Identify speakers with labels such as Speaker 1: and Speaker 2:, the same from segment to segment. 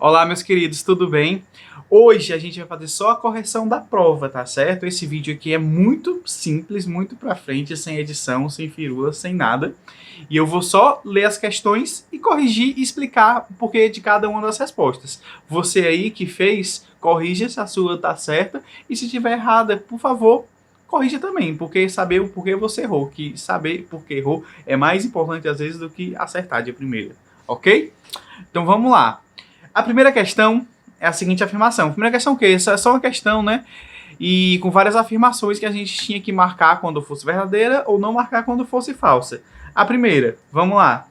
Speaker 1: Olá, meus queridos, tudo bem? Hoje a gente vai fazer só a correção da prova, tá certo? Esse vídeo aqui é muito simples, muito pra frente, sem edição, sem firula, sem nada. E eu vou só ler as questões e corrigir e explicar o porquê de cada uma das respostas. Você aí que fez, corrija se a sua tá certa e se tiver errada, por favor, corrija também, porque saber o porquê você errou, que saber por que errou é mais importante às vezes do que acertar de primeira, ok? Então vamos lá. A primeira questão é a seguinte afirmação. A primeira questão é o quê? Essa é só uma questão, né? E com várias afirmações que a gente tinha que marcar quando fosse verdadeira ou não marcar quando fosse falsa. A primeira, vamos lá.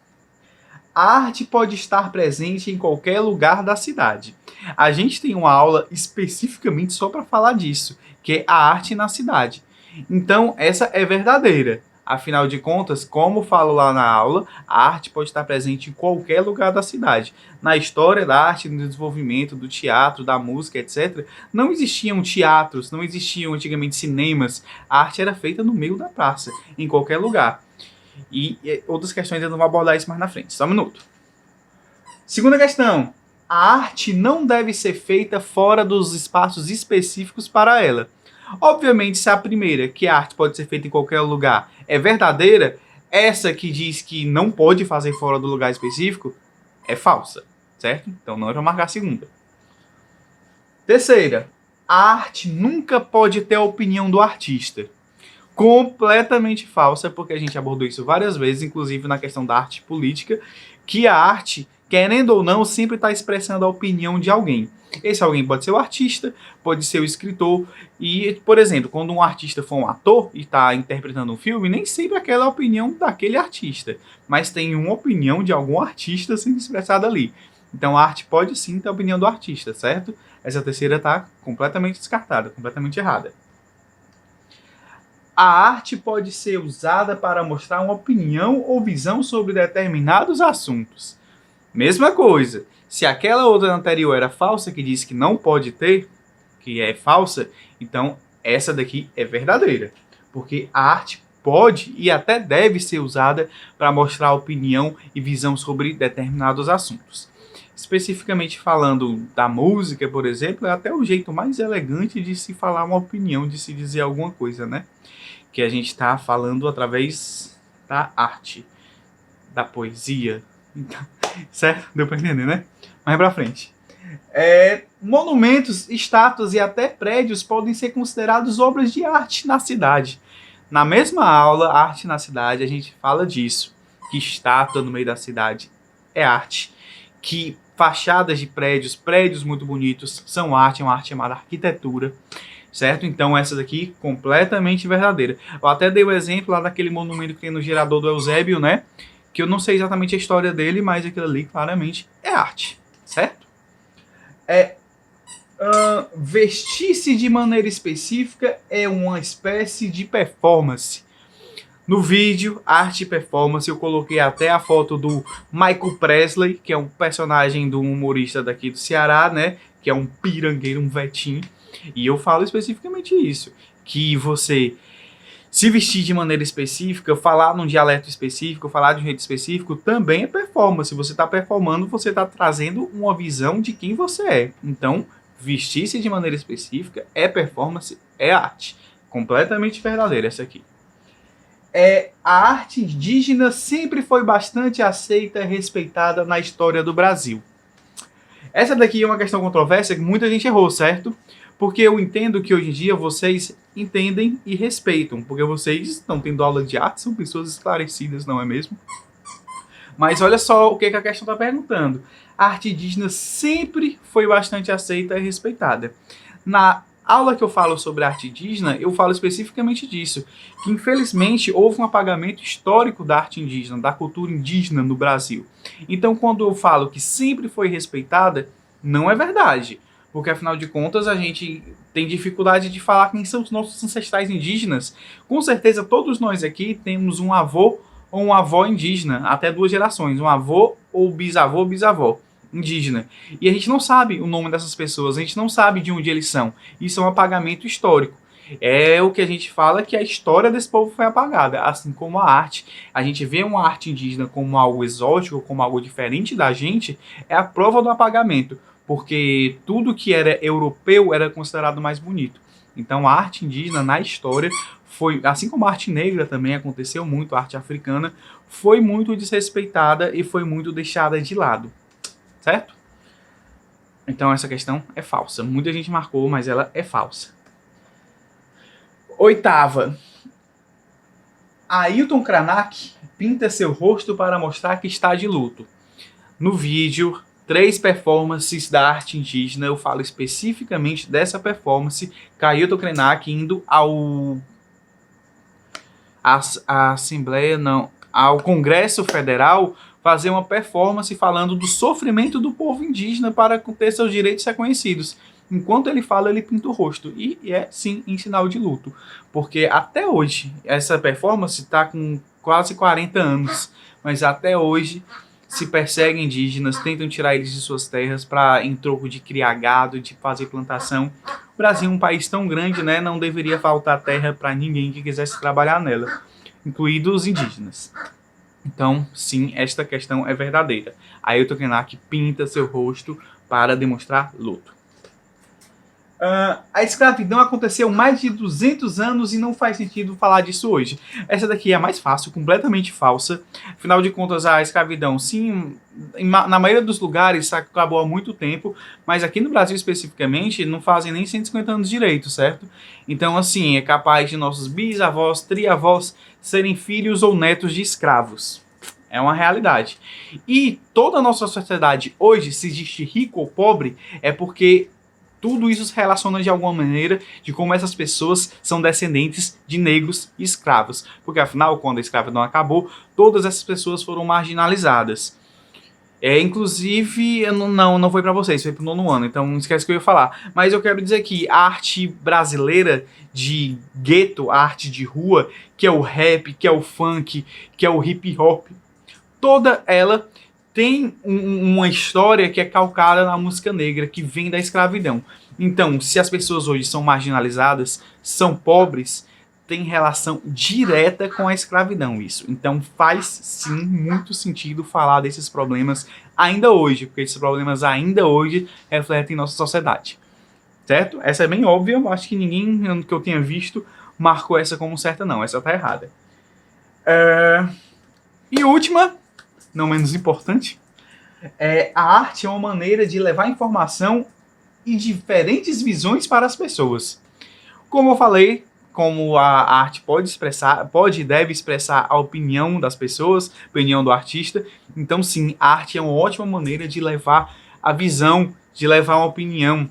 Speaker 1: A arte pode estar presente em qualquer lugar da cidade. A gente tem uma aula especificamente só para falar disso, que é a arte na cidade. Então, essa é verdadeira. Afinal de contas, como falo lá na aula, a arte pode estar presente em qualquer lugar da cidade. Na história da arte, no desenvolvimento do teatro, da música, etc., não existiam teatros, não existiam antigamente cinemas. A arte era feita no meio da praça, em qualquer lugar. E outras questões eu não vou abordar isso mais na frente. Só um minuto. Segunda questão. A arte não deve ser feita fora dos espaços específicos para ela. Obviamente, se a primeira, que a arte pode ser feita em qualquer lugar, é verdadeira, essa que diz que não pode fazer fora do lugar específico é falsa, certo? Então não é para marcar a segunda. Terceira, a arte nunca pode ter a opinião do artista. Completamente falsa, porque a gente abordou isso várias vezes, inclusive na questão da arte política, que a arte, querendo ou não, sempre está expressando a opinião de alguém. Esse alguém pode ser o artista, pode ser o escritor. E, por exemplo, quando um artista for um ator e está interpretando um filme, nem sempre aquela é a opinião daquele artista, mas tem uma opinião de algum artista sendo expressada ali. Então a arte pode sim ter a opinião do artista, certo? Essa terceira está completamente descartada, completamente errada. A arte pode ser usada para mostrar uma opinião ou visão sobre determinados assuntos. Mesma coisa. Se aquela outra anterior era falsa, que disse que não pode ter, que é falsa, então essa daqui é verdadeira. Porque a arte pode e até deve ser usada para mostrar opinião e visão sobre determinados assuntos. Especificamente falando da música, por exemplo, é até o jeito mais elegante de se falar uma opinião, de se dizer alguma coisa, né? Que a gente está falando através da arte, da poesia. Certo? Deu para entender, né? Mais pra frente. Monumentos, estátuas e até prédios podem ser considerados obras de arte na cidade. Na mesma aula, Arte na Cidade, a gente fala disso. Que estátua no meio da cidade é arte. Que fachadas de prédios, prédios muito bonitos, são arte, é uma arte chamada arquitetura. Certo? Então essa daqui completamente verdadeira. Eu até dei o exemplo lá daquele monumento que tem no Gerador do Eusébio, né? Que eu não sei exatamente a história dele, mas aquilo ali claramente é arte, certo? Vestir-se de maneira específica é uma espécie de performance. No vídeo, arte e performance, eu coloquei até a foto do Michael Presley, que é um personagem do humorista daqui do Ceará, né? Que é um pirangueiro, um vetinho. E eu falo especificamente isso, que você se vestir de maneira específica, falar num dialeto específico, falar de um jeito específico, também é performance. Você está performando, você está trazendo uma visão de quem você é. Então, vestir-se de maneira específica é performance, é arte. Completamente verdadeira essa aqui. A arte indígena sempre foi bastante aceita e respeitada na história do Brasil. Essa daqui é uma questão controversa que muita gente errou, certo? Porque eu entendo que hoje em dia vocês entendem e respeitam, porque vocês estão tendo aula de arte, são pessoas esclarecidas, não é mesmo? Mas olha só o que a questão está perguntando. A arte indígena sempre foi bastante aceita e respeitada. Na aula que eu falo sobre arte indígena, eu falo especificamente disso, que infelizmente houve um apagamento histórico da arte indígena, da cultura indígena no Brasil. Então quando eu falo que sempre foi respeitada, não é verdade. Porque, afinal de contas, a gente tem dificuldade de falar quem são os nossos ancestrais indígenas. Com certeza, todos nós aqui temos um avô ou uma avó indígena, até 2 gerações, um avô ou bisavó indígena. E a gente não sabe o nome dessas pessoas, a gente não sabe de onde eles são. Isso é um apagamento histórico. É o que a gente fala que a história desse povo foi apagada, assim como a arte. A gente vê uma arte indígena como algo exótico, como algo diferente da gente, é a prova do apagamento. porque tudo que era europeu era considerado mais bonito. Então a arte indígena na história foi, assim como a arte negra também aconteceu muito, a arte africana, foi muito desrespeitada e foi muito deixada de lado, certo? Então essa questão é falsa. Muita gente marcou, mas ela é falsa. Oitava. Ailton Krenak pinta seu rosto para mostrar que está de luto. No vídeo, 3 performances da arte indígena, eu falo especificamente dessa performance, Ailton Krenak indo ao Congresso Federal fazer uma performance falando do sofrimento do povo indígena para ter seus direitos reconhecidos. Enquanto ele fala, ele pinta o rosto. E é, sim, em sinal de luto. Porque até hoje, essa performance está com quase 40 anos. Mas até hoje, se perseguem indígenas, tentam tirar eles de suas terras em troco de criar gado, de fazer plantação. O Brasil é um país tão grande, né? Não deveria faltar terra para ninguém que quisesse trabalhar nela, incluídos os indígenas. Então, sim, esta questão é verdadeira. Ailton Krenak pinta seu rosto para demonstrar luto. A escravidão aconteceu mais de 200 anos e não faz sentido falar disso hoje. Essa daqui é a mais fácil, completamente falsa. Afinal de contas, a escravidão, sim, na maioria dos lugares acabou há muito tempo, mas aqui no Brasil especificamente não fazem nem 150 anos direito, certo? Então, assim, é capaz de nossos bisavós, triavós serem filhos ou netos de escravos. É uma realidade. E toda a nossa sociedade hoje, se existe rico ou pobre, é porque tudo isso se relaciona de alguma maneira de como essas pessoas são descendentes de negros e escravos. Porque afinal, quando a escravidão acabou, todas essas pessoas foram marginalizadas. Inclusive, não foi para vocês, foi pro 9º ano, então não esquece que eu ia falar. Mas eu quero dizer que a arte brasileira de gueto, a arte de rua, que é o rap, que é o funk, que é o hip hop, toda ela tem uma história que é calcada na música negra, que vem da escravidão. Então, se as pessoas hoje são marginalizadas, são pobres, tem relação direta com a escravidão isso. Então faz sim muito sentido falar desses problemas ainda hoje, porque esses problemas ainda hoje refletem nossa sociedade. Certo? Essa é bem óbvia, eu acho que ninguém que eu tenha visto marcou essa como certa não, essa tá errada. E última, não menos importante, a arte é uma maneira de levar informação e diferentes visões para as pessoas. Como eu falei, como a arte pode e deve expressar a opinião das pessoas, a opinião do artista, então sim, a arte é uma ótima maneira de levar a visão, de levar uma opinião,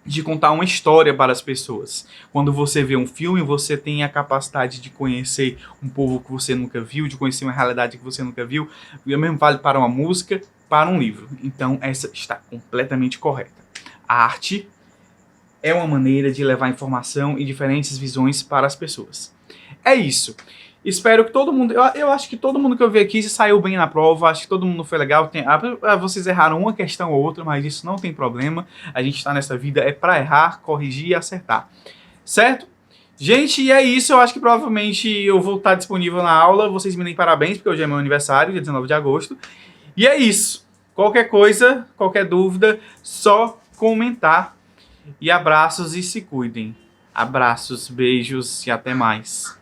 Speaker 1: de contar uma história para as pessoas. Quando você vê um filme, você tem a capacidade de conhecer um povo que você nunca viu, de conhecer uma realidade que você nunca viu, e o mesmo vale para uma música, para um livro. Então essa está completamente correta. A arte é uma maneira de levar informação e diferentes visões para as pessoas. É isso. Espero que todo mundo... Eu acho que todo mundo que eu vi aqui saiu bem na prova. Acho que todo mundo foi legal. Vocês erraram uma questão ou outra, mas isso não tem problema. A gente está nessa vida é para errar, corrigir e acertar. Certo? Gente, e é isso. Eu acho que provavelmente eu vou estar disponível na aula. Vocês me deem parabéns, porque hoje é meu aniversário, dia 19 de agosto. E é isso. Qualquer coisa, qualquer dúvida, só comentar. E abraços e se cuidem. Abraços, beijos e até mais.